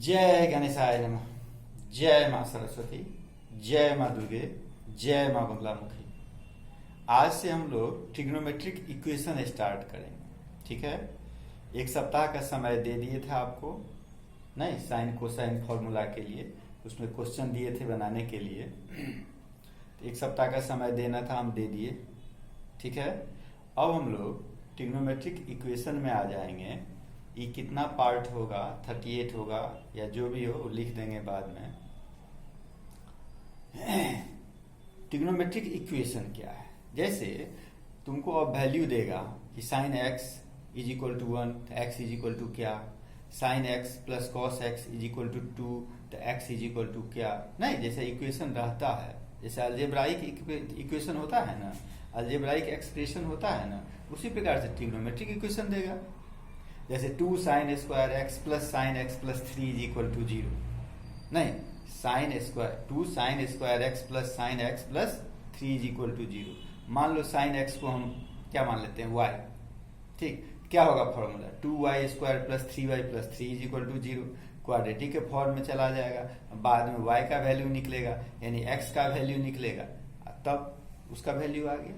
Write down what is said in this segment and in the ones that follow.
जय गणेशाय नमः। जय माँ सरस्वती, जय माँ दुर्गे, जय माँ बंगलामुखी। आज से हम लोग ट्रिग्नोमेट्रिक इक्वेशन स्टार्ट करेंगे। ठीक है, एक सप्ताह का समय दे दिए थे आपको, नहीं साइन कोसाइन फॉर्मूला के लिए, उसमें क्वेश्चन दिए थे बनाने के लिए। तो एक सप्ताह का समय देना था, हम दे दिए। ठीक है, अब हम लोग ट्रिग्नोमेट्रिक इक्वेशन में आ जाएंगे। ये कितना पार्ट होगा, 38 होगा या जो भी हो लिख देंगे बाद में। ट्रिग्नोमेट्रिक इक्वेशन क्या है? जैसे तुमको अब वैल्यू देगा कि sine x is equal to 1, तो एक्स इज इक्वल टू क्या, sine x plus cos x is equal to 2, तो एक्स इज इक्वल टू क्या। नहीं, जैसे इक्वेशन रहता है, जैसे अलजेब्राइक इक्वेशन होता है ना, अलजेब्राइक एक्सप्रेशन होता है ना, उसी प्रकार से ट्रिग्नोमेट्रिक इक्वेशन देगा। जैसे 2 sine square x plus sine x plus 3 is equal to 0। नहीं, sine square 2 sine square x plus sine x plus 3 is equal to 0। मान लो साइन एक्स को हम क्या मान लेते हैं, y। ठीक, क्या होगा formula, 2y square plus 3y plus 3 is equal to 0। Quadratic के फॉर्म में चला जाएगा, बाद में y का वैल्यू निकलेगा, यानी x का वैल्यू निकलेगा, तब उसका वैल्यू आ गया।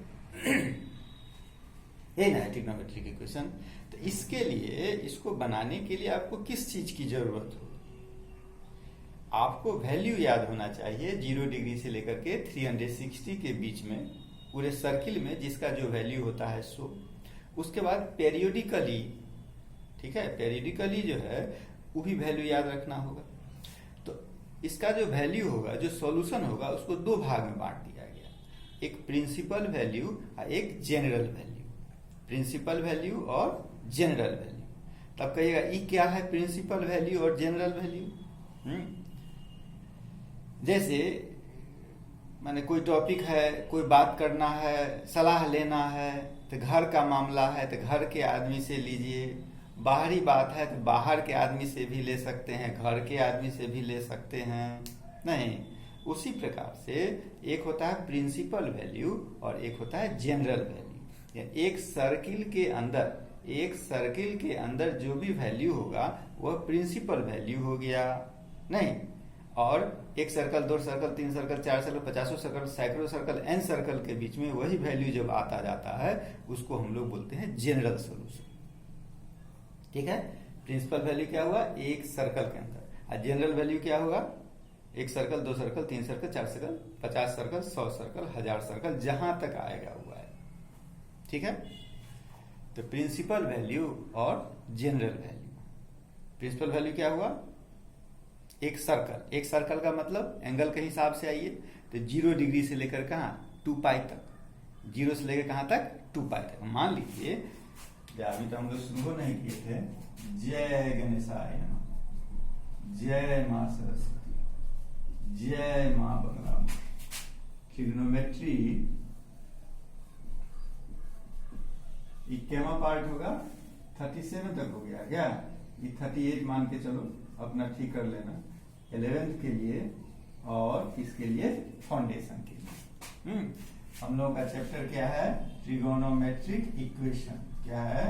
यही ना है ट्रिग्नोमेट्रिक इक्वेशन। तो इसके लिए, इसको बनाने के लिए आपको किस चीज की जरूरत हो? आपको वैल्यू याद होना चाहिए 0 डिग्री से लेकर के 360 के बीच में पूरे सर्किल में जिसका जो वैल्यू होता है सो। उसके बाद पेरियोडिकली, ठीक है, पेरियोडिकली जो है वो भी वैल्यू याद रखना होगा। तो इसका जो वैल्यू होगा, जो सॉल्यूशन होगा, उसको दो भाग में बांट दिया गया, एक प्रिंसिपल वैल्यू और एक जनरल वैल्यू। प्रिंसिपल वैल्यू और जनरल वैल्यू। तब कहिएगा ये क्या है, प्रिंसिपल वैल्यू और जनरल वैल्यू। जैसे माने कोई टॉपिक है, कोई बात करना है, सलाह लेना है, तो घर का मामला है तो घर के आदमी से लीजिए, बाहरी बात है तो बाहर के आदमी से भी ले सकते हैं, घर के आदमी से भी ले सकते हैं। नहीं, उसी प्रकार से एक होता है प्रिंसिपल वैल्यू और एक होता है जनरल वैल्यू। एक सर्किल के अंदर जो भी वैल्यू होगा वह प्रिंसिपल वैल्यू हो गया। नहीं, और एक circle, 2 circle, 3 circle, 4 circle, 50 circle, सैकड़ों सर्कल, n सर्कल के बीच में वही वैल्यू जब आता जाता है उसको हम लोग बोलते हैं जनरल सॉल्यूशन। ठीक है, प्रिंसिपल वैल्यू क्या हुआ, एक सर्कल के अंदर, और जनरल वैल्यू क्या होगा, एक circle, 2 circle, 3 circle, 4 circle, 50 circle, 100 circle, 1000 circle, जहां तक आएगा हुआ है। ठीक है, तो प्रिंसिपल वैल्यू और जनरल वैल्यू। प्रिंसिपल वैल्यू क्या हुआ, एक सर्कल, एक सर्कल का मतलब एंगल के हिसाब से आइए तो 0 डिग्री से लेकर कहां 2 पाई तक, 0 से लेकर कहां तक 2 पाई तक। मान लीजिए अभी तो हम लोग शुरू नहीं किए थे। जय गणेशाय नमः, जय माँ सरस्वती, जय माँ बंगलामुखी। ट्रिग्नोमेट्री इक्कीसवां पार्ट होगा, 37 तक हो गया क्या, ये 38 मान के चलो, अपना ठीक कर लेना 11th के लिए और किसके लिए, फाउंडेशन के लिए। हम लोग का चैप्टर क्या है, ट्रिगोनोमेट्रिक इक्वेशन। क्या है,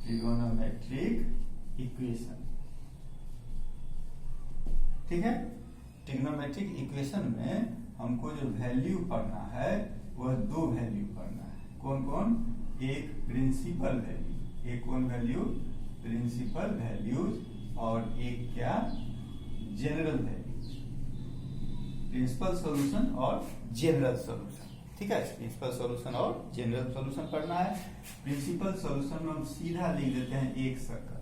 ट्रिगोनोमेट्रिक इक्वेशन। ठीक है, ट्रिगोनोमेट्रिक इक्वेशन में हमको जो वैल्यू पढ़ना है वह 2 वैल्यू पढ़ना है। कौन कौन, एक प्रिंसिपल वैल्यू, एक कौन वैल्यू, प्रिंसिपल वैल्यूज, और एक क्या, जनरल वैल्यूज। प्रिंसिपल सॉल्यूशन और जनरल सॉल्यूशन। ठीक है, प्रिंसिपल सॉल्यूशन और जनरल सॉल्यूशन पढ़ना है। प्रिंसिपल सॉल्यूशन में हम सीधा लिख देते हैं एक सर्कल,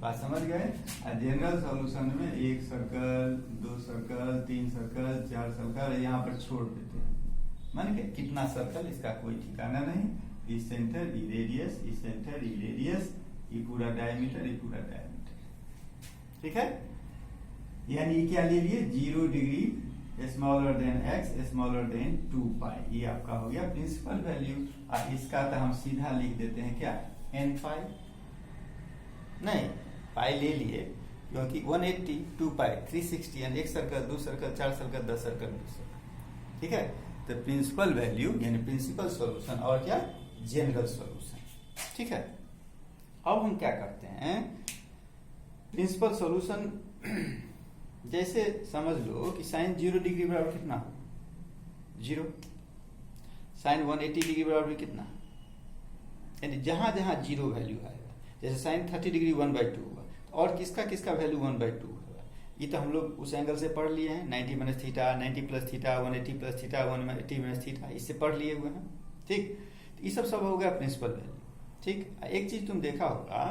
बात समझ गए। और जनरल सॉल्यूशन में एक सर्कल, 2 सर्कल, 3 सर्कल, 4 सर्कल, यहाँ पर छोड़ देते हैं। मान के कितना सर्कल, इसका कोई ठिकाना नहीं। इस सेंटर ई रेडियस, इस सेंटर ई रेडियस, ये पूरा डायमीटर, ये पूरा डायमीटर। ठीक है, यानी क्या ले लिए, 0 degree smaller than x smaller than 2 पाई, ये आपका हो गया प्रिंसिपल वैल्यू। और इसका तो हम सीधा लिख देते हैं क्या, n पाई। नहीं, पाई ले लिए क्योंकि 180, 2 पाई, 360, यानी एक circle, 2 circle, 4 circle, 10 circle, 20 circle. ठीक है, तो प्रिंसिपल वैल्यू यानी प्रिंसिपल सॉल्यूशन और क्या, जनरल सॉल्यूशन। ठीक है, अब हम क्या करते हैं, प्रिंसिपल सॉल्यूशन जैसे समझ लो कि साइन 0 डिग्री बराबर कितना हो, 0। साइन 180 डिग्री बराबर कितना, यानी जहां जहां 0 वैल्यू आएगा, जैसे साइन 30 डिग्री 1/2 हुआ, और किसका किसका वैल्यू 1/2 होगा, ये तो हम लोग उस एंगल से पढ़ लिए हैं, 90 minus theta, 90 plus theta, 180 plus theta, 180 minus theta, इससे पढ़ लिए हुए हैं। ठीक, तो ये सब हो गया प्रिंसिपल वैल्यू। ठीक, एक चीज तुम देखा होगा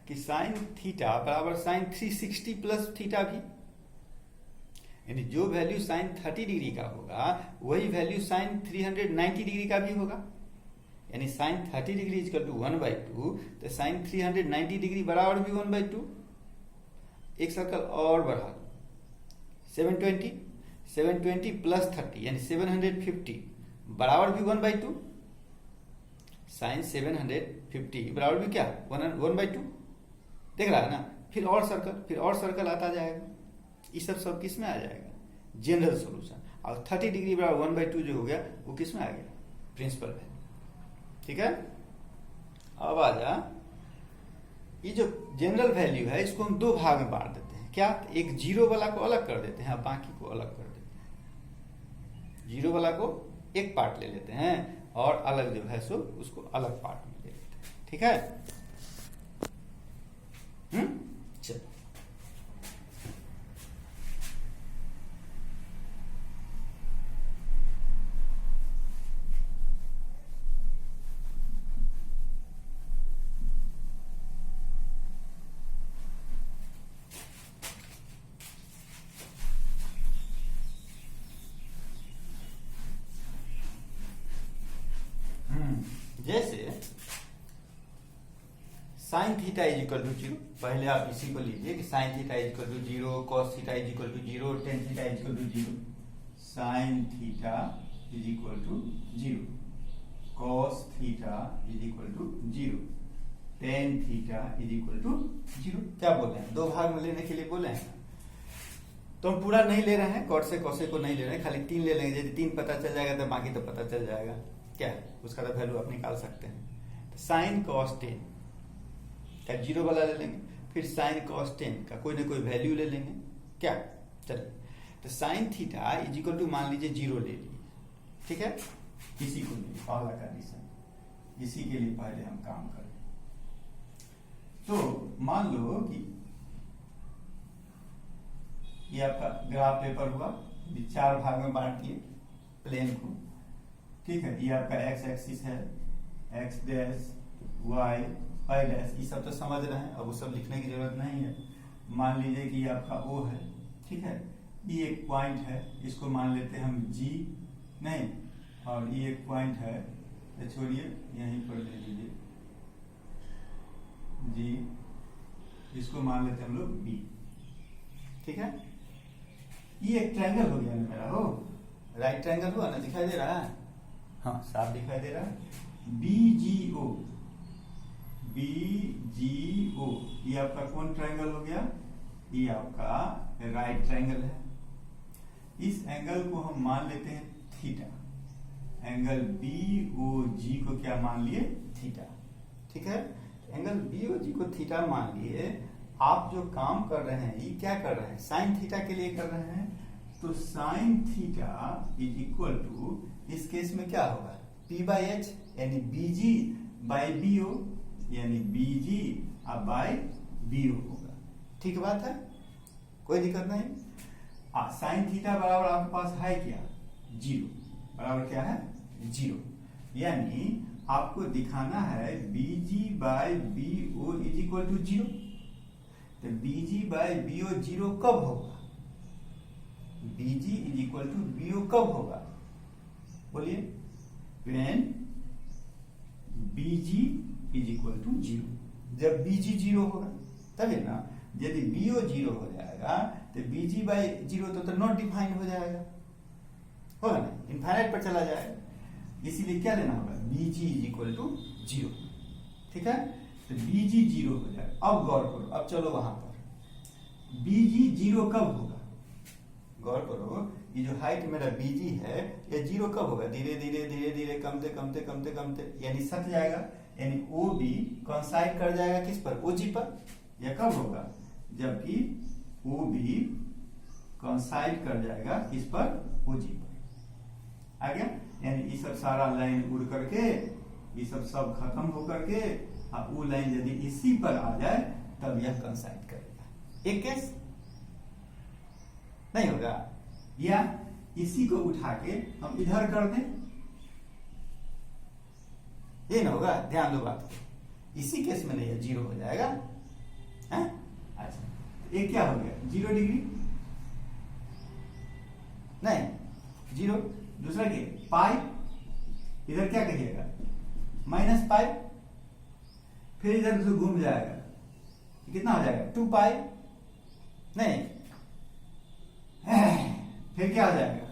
कि साइन थीटा बराबर साइन 360 प्लस थीटा भी, यानी जो वैल्यू साइन 30 डिग्री का होगा वही वैल्यू साइन 390 डिग्री का भी होगा, यानी sine 30 degree is equal to 1/2, तो साइन 390 डिग्री बराबर भी 1/2। एक सर्कल और बढ़ा, 720 प्लस 30 यानी 750 बराबर भी 1/2। साइन 750 बराबर भी क्या, 1/2। देख रहा है ना। फिर और सर्कल आता जाएगा, ये सब किस में आ जाएगा, जनरल सॉल्यूशन। और 30 डिग्री बराबर 1/2 जो हो गया वो किस में आ गया, प्रिंसिपल वैल्यू। ठीक है, अब आ जा, ये जो जनरल वैल्यू है इसको हम दो भाग में बांट देते हैं। क्या, एक 0 वाला को अलग कर देते हैं, बाकी को अलग कर देते हैं। 0 वाला को एक पार्ट ले लेते हैं और अलग जो है सो उसको अलग पार्ट में ले लेते हैं। ठीक है, चलो। जैसे sine theta is equal to 0, पहले आप इसी को लीजिए कि sine theta is equal to 0, cos theta is equal to 0, tan theta is equal to 0। Sine theta is equal to 0, cos theta is equal to 0, tan theta is equal to 0। क्या बोले हैं, दो भाग में लेने के लिए बोले हैं। तो हम पूरा नहीं ले रहे हैं, कॉट से कॉसे को नहीं ले रहे हैं, खाली 3 ले लेंगे। यदि 3 पता चल जाएगा तो बाकी तो पता चल जाएगा, क्या उसका तो वैल्यू आप निकाल सकते हैं। तो साइन कॉस 10 का 0 वाला ले लेंगे, फिर साइन कॉस 10 का कोई ना कोई वैल्यू ले लेंगे। क्या, चलिए, तो sine theta is equal to मान लीजिए 0 ले लीजिए। ठीक है, इसी को लिए पहला कंडीशन, इसी के लिए पहले हम काम करें। तो मान लो कि ये आपका ग्राफ पेपर हुआ, 4 भाग में बांट दिए प्लेन को। ठीक है, ये आपका एक्स एक्सिस है, एक्स डैश, वाई डैश, ये सब तो समझ रहे हैं, अब वो सब लिखने की जरूरत नहीं है। मान लीजिए कि ये आपका ओ है। ठीक है, ये एक पॉइंट है, इसको मान लेते हैं हम जी, नहीं, और ये एक पॉइंट है, तो छोड़िए यहीं पर ले लीजिए जी, इसको मान लेते हैं हम लोग बी। ठीक है, ये एक ट्रायंगल हो गया ना मेरा, हो राइट ट्रायंगल हुआ ना, दिखाई दे रहा है, हाँ साफ दिखाई दे रहा है। BGO, BGO ये आपका कौन ट्रायंगल हो गया, ये आपका राइट ट्रायंगल है। इस एंगल को हम मान लेते हैं थीटा, एंगल BOG को क्या मान लिए, थीटा। ठीक है, एंगल BOG को थीटा मान लिए। आप जो काम कर रहे हैं ये क्या कर रहे हैं, साइन थीटा के लिए कर रहे हैं। तो sine theta is equal to, इस केस में क्या होगा, P/H यानी BG बाई BO, यानी BG बाई BO होगा। ठीक बात है, कोई दिक्कत नहीं। साइन थीटा बराबर आपके पास है क्या, 0, बराबर क्या है 0, यानी आपको दिखाना है BG by BO is equal to 0। तो BG बाई BO 0 कब होगा, BG is equal to BO कब होगा, बोलिए, when BG is equal to 0, जब BG 0 होगा तभी ना। यदि BO 0 हो जाएगा तो BG बाई 0 तो नॉट डिफाइंड हो जाएगा, होगा ना, इनफाइनाइट पर चला जाएगा। इसीलिए क्या लेना होगा, BG इज इक्वल टू 0। ठीक है, तो BG 0 हो जाएगा। अब गौर करो, अब चलो वहां पर, BG 0 कब होगा, गौर करो, ये जो हाइट मेरा BG है ये 0 कब होगा, धीरे धीरे धीरे धीरे कमते कमते कमते कमते, यानी सट जाएगा, यानी OB कंसाइड कर जाएगा किस पर, OG पर। यह कब होगा, जबकि ओ बी कंसाइड कर जाएगा किस पर, ओजी पर। आ गया, यानी ये सब सारा लाइन उड़ करके ये सब खत्म होकर के अब वो लाइन यदि इसी पर आ जाए तब यह कंसाइड करेगा। एक केस नहीं होगा, या इसी को उठा के हम इधर कर दें, ये ना होगा। ध्यान दो बात, इसी केस में नहीं है, जीरो हो जाएगा है? अच्छा, ये क्या हो गया, 0 डिग्री नहीं, जीरो। दूसरा क्या, पाई, इधर क्या कहिएगा, -पाई, फिर इधर से घूम जाएगा, कितना हो जाएगा, 2 पाई नहीं, फिर क्या हो जाएगा,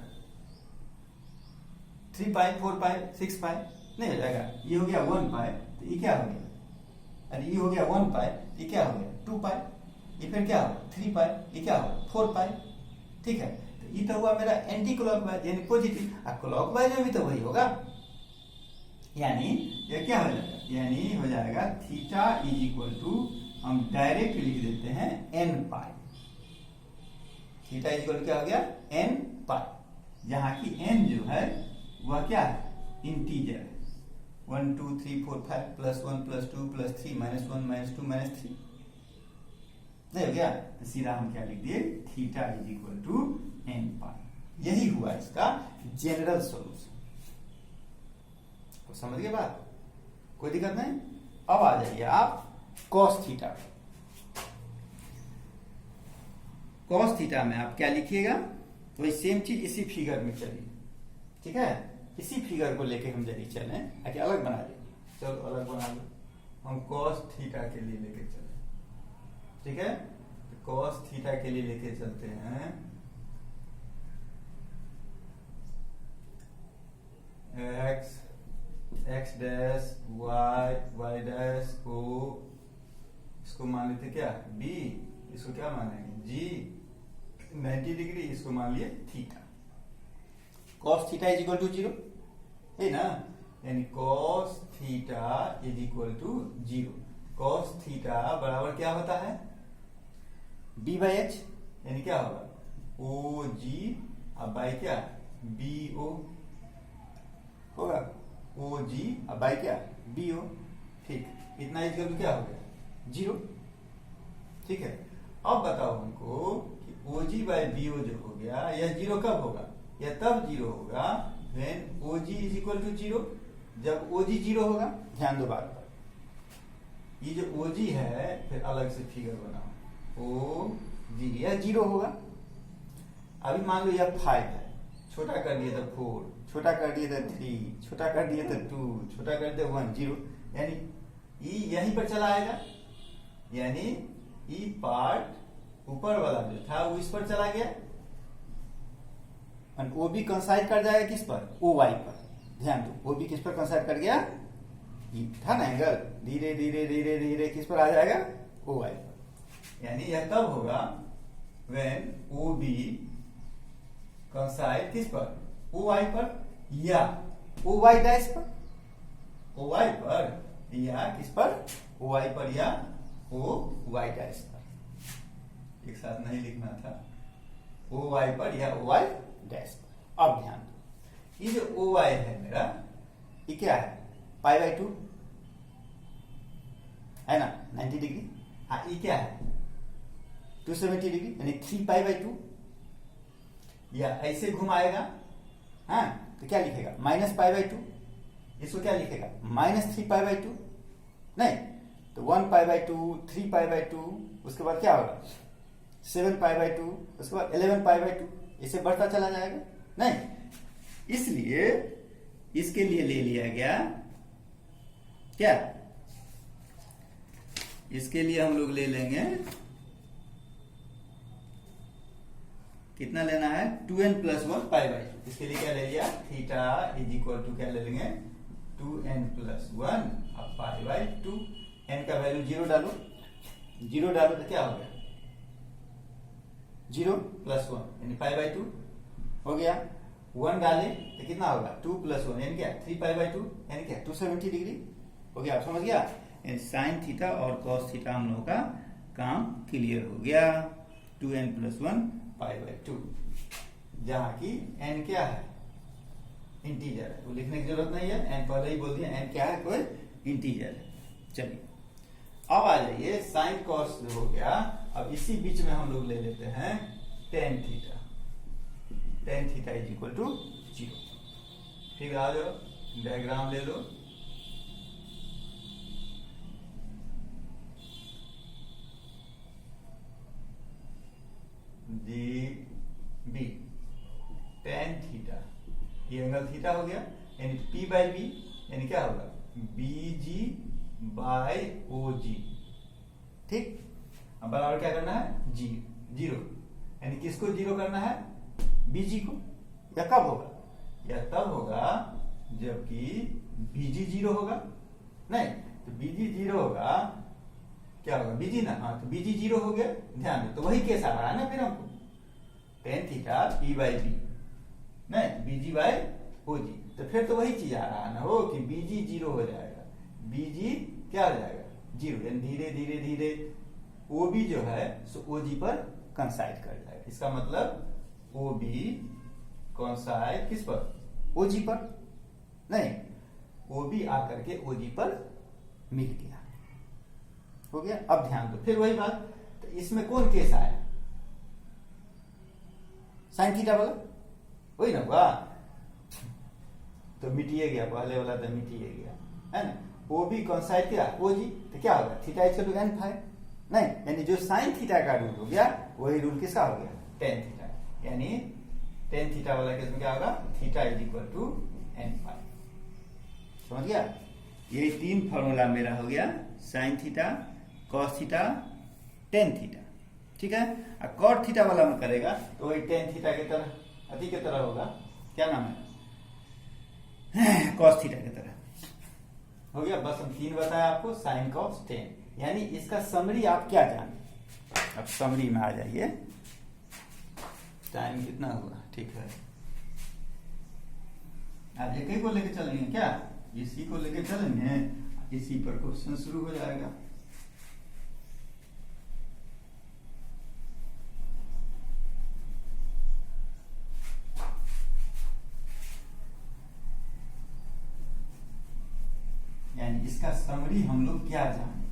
3 पाई, 4 पाई, 6 पाई नहीं हो जाएगा। ये हो गया 1 पाई, तो ये क्या हो गया, अरे ये हो गया 1 पाई, ये क्या हो गया 2 पाई, ये फिर क्या होगा 3 पाई, ये क्या होगा 4 पाई। ठीक है, तो ये तो हुआ मेरा एंटी क्लॉकवाइज यानी पॉजिटिव, और क्लॉकवाइज में भी तो वही होगा, यानी ये क्या हो जाएगा, यानी हो जाएगा थीटा इज इक्वल टू, हम डायरेक्ट लिख देते हैं n pi. Theta is equal क्या हो गया, n पाई, जहां की n जो है वह क्या है, इंटीजर है। 1 2 3 4 5 +1 +2 +3 -1 -2 -3 नहीं हो गया, तो सीधा हम क्या लिख दिए, theta is equal to n pi. यही हुआ इसका जनरल सॉल्यूशन। तो समझ गए बात, कोई दिक्कत नहीं। अब आ जाइए आप cos थीटा। cos थीटा में आप क्या लिखिएगा, वही सेम चीज इसी फिगर में चलिए। ठीक है, इसी फिगर को लेके हम यदि चलें, ताकि अलग बना लेंगे, चलो अलग बना लो, हम cos थीटा के लिए लेके चले। ठीक है, तो cos थीटा के लिए लेके चलते हैं x डैश y डैश को, इसको मान लेते क्या b, इसको क्या मानेंगे g 90 डिग्री, इसको मान लिए theta. cos theta is equal to 0 है ना, यानी cos theta is equal to 0। cos theta बराबर क्या होता है, b बाई एच, यानी क्या होगा ओ जी, अब बाई क्या बी ओ होगा, ओ जी अब बाई क्या बी ओ। ठीक, इतना इक्वल टू क्या हो गया 0। ठीक है, अब बताओ हमको कि ओ जी बाई बी ओ जो हो गया, यह 0 कब होगा, यह तब 0 होगा when O G is equal to 0, जब ओ जी 0 होगा। ध्यान दो बात पर, ये जो ओ जी है फिर अलग से फिगर बनाओ, ओ जी यह 0 होगा। अभी मान लो यह 5 है, छोटा कर दिए तो 4, छोटा कर दिए तो 3, छोटा कर दिए तो 2, छोटा कर दिए 1 0, यानी ई यहीं पर चला आएगा, यानी ई पार्ट ऊपर वाला जो था वो इस पर चला गया, और ओ भी कंसाइड कर जाएगा किस पर, ओ वाई पर। ध्यान दो, ओ भी किस पर कंसाइड कर गया, ये था ना एंगल, धीरे धीरे धीरे धीरे किस पर आ जाएगा, ओ वाई पर। यानी यह तब होगा व्हेन ओ बी कंसाइड किस पर, ओ वाई पर, या ओ वाई डैश पर, ओ वाई पर, या किस पर, ओ वाई पर, या ओ वाई डैश पर। एक साथ नहीं लिखना था, ओ वाई पर या ओ वाई डैश पर। अब ध्यान दो, ये जो ओ वाई है मेरा, ये क्या है पाई बाई 2 है ना, 90 डिग्री। हाँ, ये क्या है 270 डिग्री, यानी 3 पाई बाई 2, या ऐसे घुमाएगा, हाँ तो क्या लिखेगा -पाई बाई 2, इसको क्या लिखेगा -3 पाई बाई 2, नहीं तो 1 पाई बाई 2, 3 पाई बाई 2, उसके बाद क्या होगा 7 पाई बाई 2, उसके बाद 11 पाई बाई 2, इसे बढ़ता चला जाएगा। नहीं, इसलिए इसके लिए ले लिया गया क्या, इसके लिए हम लोग ले लेंगे, कितना लेना है 2n + 1 पाई बाई 2। इसके लिए क्या ले लिया, थीटा इज इक्वल टू क्या ले लेंगे 2n + 1 अब पाई बाई 2। n का वैल्यू 0 डालो, 0 डालो तो क्या हो गया 0 + 1 यानी पाई बाई 2 हो गया। 1 डाले तो कितना होगा 2 + 1 यानी क्या 3 पाई बाई 2 यानी क्या 270 डिग्री हो गया। आप समझ गया, साइन थीटा और कॉस थीटा हम लोगों का काम क्लियर हो गया। 2n+1 π/2, जहां की n क्या है, इंटीजर है, वो लिखने की जरूरत नहीं है, n पहले ही बोल दिया, n क्या है, कोई इंटीजर है। चलिए अब आ जाइए साइन कॉस हो गया। अब इसी बीच में हम लोग ले लेते हैं tan theta. Tan theta is equal to 0। ठीक है, आ जाओ डायग्राम ले लो। डी बी टेन थीटा, ये एंगल थीटा हो गया, यानी P/B यानी क्या होगा, BG/OG। ठीक, अब बराबर क्या करना है, जीरो, यानी किसको जीरो करना है, BG को। या कब होगा, या तब होगा जबकि BG 0 होगा। नहीं तो BG 0 होगा, क्या होगा, BG ना, हाँ तो BG 0 हो गया, ध्यान दो, तो वही केस आ रहा है ना फिर हमको, टेन थीटा P/B नहीं BG/OG, तो फिर तो वही चीज आ रहा है ना हो कि BG 0 हो जाएगा, BG क्या हो जाएगा, 0, यानी धीरे धीरे धीरे OB जो है सो OG पर कंसाइड कर जाएगा। इसका मतलब OB कंसाइड किस पर, OG पर, नहीं OB आकर के OG पर मिल गया, हो गया। अब ध्यान दो, फिर वही बात, तो इसमें कौन केस आया, साइन थीटा वाला, वही ना हुआ, तो मिटिए गया, पहले वाला तो मिटिए गया, है ना। OB कंसाइड क्या, OG, तो क्या होगा, थीटा इक्वल टू n⁵, नहीं, यानी जो साइन थीटा का रूल हो गया वही रूल किसका हो गया, टेन थीटा, यानी टेन थीटा वाला केस में क्या होगा, theta is equal to n⁵। समझ गया, ये तीन फॉर्मूला मेरा हो गया, sine theta, cos theta, tan theta. ठीक है, और कॉट थीटा वाला में करेगा तो वही टेन थीटा की तरह, अति की तरह होगा, क्या नाम है, कॉस थीटा की तरह हो गया। बस हम तीन बताया आपको, साइन कॉस टेन, यानी इसका समरी आप क्या जाने। अब समरी में आ जाइए, टाइम कितना हुआ, ठीक है, आप एक ही को लेके चलेंगे क्या, इसी को लेके चलेंगे, इसी पर क्वेश्चन शुरू हो जाएगा। यानी इसका समरी हम लोग क्या जाने,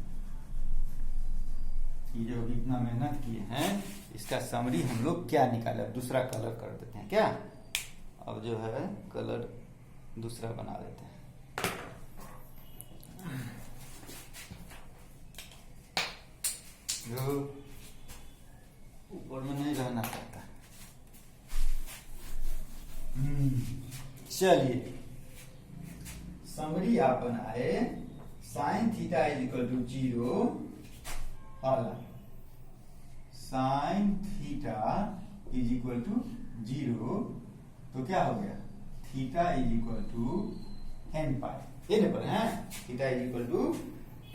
ये जो इतना मेहनत किए हैं इसका समरी हम लोग क्या निकाले। अब दूसरा कलर कर देते हैं क्या, अब जो है कलर दूसरा बना देते हैं। जो ऊपर में नहीं रहना पड़ता। चलिए समरी आप बनाए, sine theta is equal to 0, sine theta is equal to 0, तो क्या हो गया, theta is equal to n⁵, ये नहीं पर है, theta is equal to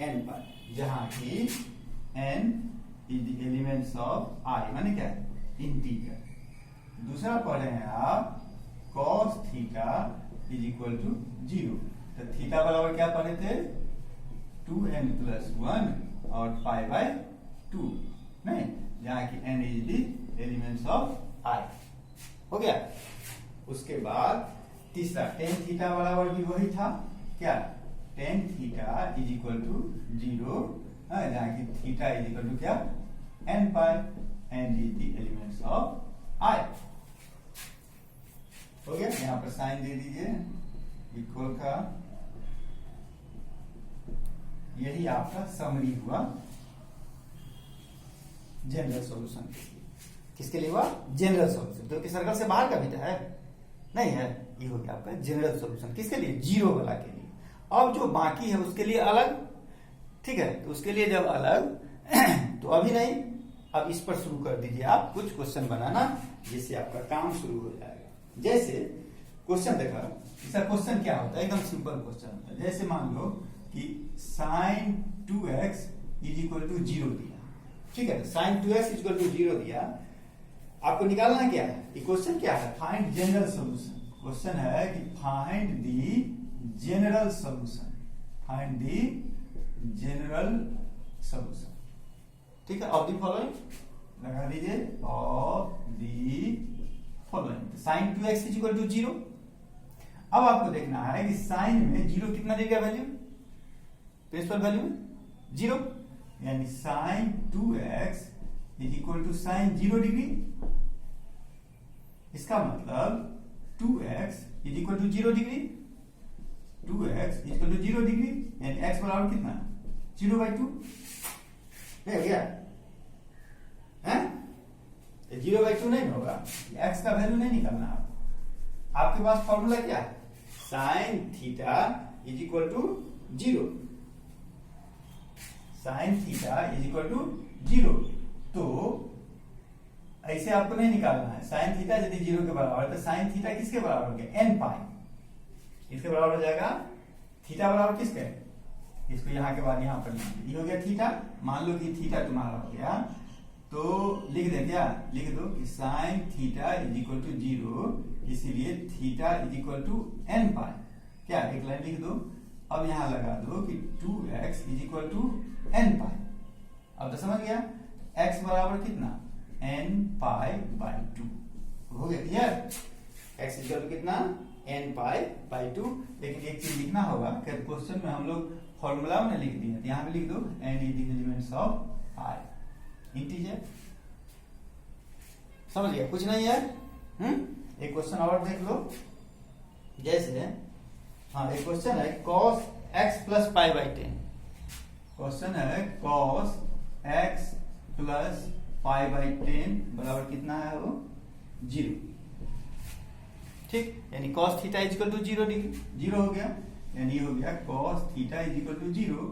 n⁵, जहां की n is the elements of I, माने क्या है, इंटीजर। दूसरा पढ़े हैं आप, cos theta is equal to 0, तो थीटा बराबर क्या पढ़े थे, 2n+1 और π/2, नहीं, जहां की n is the elements of I, हो गया। उसके बाद तीसरा टेन थीटा बराबर भी वही था, क्या, tan theta is equal to 0, जहां की थीटा इज इक्वल टू क्या, n⁵, n is the elements of I, हो गया। यहां पर साइन दे दीजिए इक्वल का, यही आपका समरी हुआ जनरल सॉल्यूशन के लिए। किसके लिए हुआ, जनरल सॉल्यूशन, जो कि सर्कल से बाहर का भी तो है, नहीं है, ये हो गया आपका जनरल सॉल्यूशन, किसके लिए, 0 वाला के लिए। अब जो बाकी है उसके लिए अलग, ठीक है, तो उसके लिए जब अलग तो अभी नहीं, अब इस पर शुरू कर दीजिए आप कुछ क्वेश्चन बनाना, जिससे आपका काम शुरू हो जाएगा। जैसे क्वेश्चन देखा, इसका क्वेश्चन क्या होता है, एकदम सिंपल क्वेश्चन होता है। जैसे मान लो कि sin 2x is equal to 0 दिया, ठीक है, sin 2x is equal to 0 दिया, आपको निकालना क्या है, क्वेश्चन क्या है, फाइंड जनरल सॉल्यूशन। क्वेश्चन है कि find the general solution, find the general solution. ठीक है, ऑफ दी फॉलोइंग लगा दीजिए, of the following. Sine 2x is equal to 0। अब आपको देखना है कि साइन में 0 कितना देगा वैल्यू, प्रिंसिपल वैल्यू में 0, यानी sine 2x is equal to sine 0 degree. इसका मतलब 2x is equal to 0 degree, 2x is equal to 0 degree, यानी x बराबर कितना, 0/2 है क्या है? 0/2 नहीं होगा, x का वैल्यू नहीं निकालना आपके पास फॉर्मूला क्या है, sine theta is equal to 0, sine theta is equal to 0। तो ऐसे आपको नहीं निकालना है, साइन थीटा यदि 0 के बराबर है तो साइन थीटा किसके बराबर हो गया, n पाई, इसके बराबर हो जाएगा, थीटा बराबर किसके, इसको यहाँ के बाद यहाँ पर ये हो गया थीटा। मान लो कि थीटा तुम्हारा हो गया, तो लिख दे क्या, लिख दो कि sine theta is equal to 0, इसीलिए theta is equal to n pi, क्या एक लाइन लिख दो। अब यहां लगा दो कि 2x is equal to n pi. अब तो समझ गया, x बराबर कितना, n पाई बाई 2 हो गया clear. x is equal to कितना, n पाई बाई 2। लेकिन एक चीज लिखना होगा कि क्वेश्चन में हम लोग फॉर्मूला में लिख दिए, यहाँ पे लिख दो n is the elements of i, integer. समझ गया, कुछ नहीं है। एक क्वेश्चन और देख लो, जैसे हाँ एक क्वेश्चन है cos x plus pi by 10। Question है cos x plus pi by 10 बराबर कितना है, वो 0। ठीक, यानी cos theta is equal to 0 degree, 0 हो गया, यानी हो गया cos theta is equal to 0।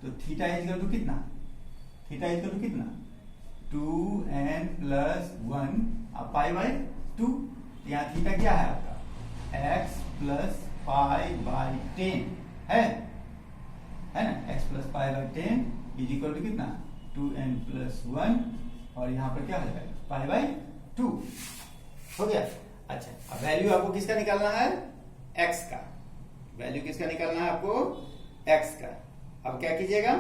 तो थीटा इज इक्वल टू कितना, थीटा इज इक्वल टू कितना, 2n प्लस 1 पाई बाई 2। यहाँ थीटा क्या है आपका, x प्लस पाई बाई 10 है ना, x plus pi by 10 is equal to कितना, 2n प्लस 1, और यहाँ पर क्या हो जाएगा, पाई बाई 2 हो गया। अच्छा, अब वैल्यू आपको किसका निकालना है, x का, वैल्यू किसका निकालना है आपको, x का। अब क्या कीजिएगा,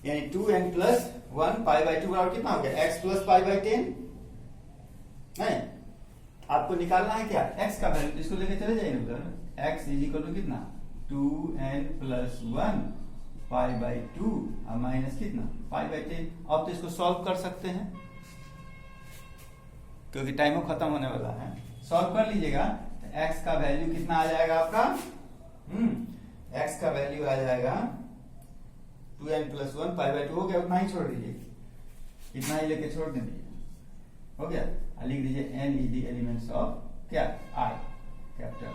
यानी 2n प्लस 1 पाई बाई 2 बराबर कितना हो गया, x प्लस पाई बाई 10, नहीं आपको निकालना है क्या, x का वैल्यू, इसको लेके चले जाइए उधर, x इज इक्वल टू कितना, 2n प्लस 1 पाई बाई 2 और माइनस कितना, पाई बाई 10। अब तो इसको सॉल्व कर सकते हैं क्योंकि टाइम खत्म होने वाला है, सॉल्व कर लीजिएगा। तो x का वैल्यू कितना आ जाएगा आपका, x का वैल्यू आ जाएगा 2n प्लस 1 पाई बाई 2 हो गया, उतना ही छोड़ दीजिए, इतना ही लेके छोड़ दीजिए, हो गया। लिख दीजिए n is the elements of क्या, i, कैपिटल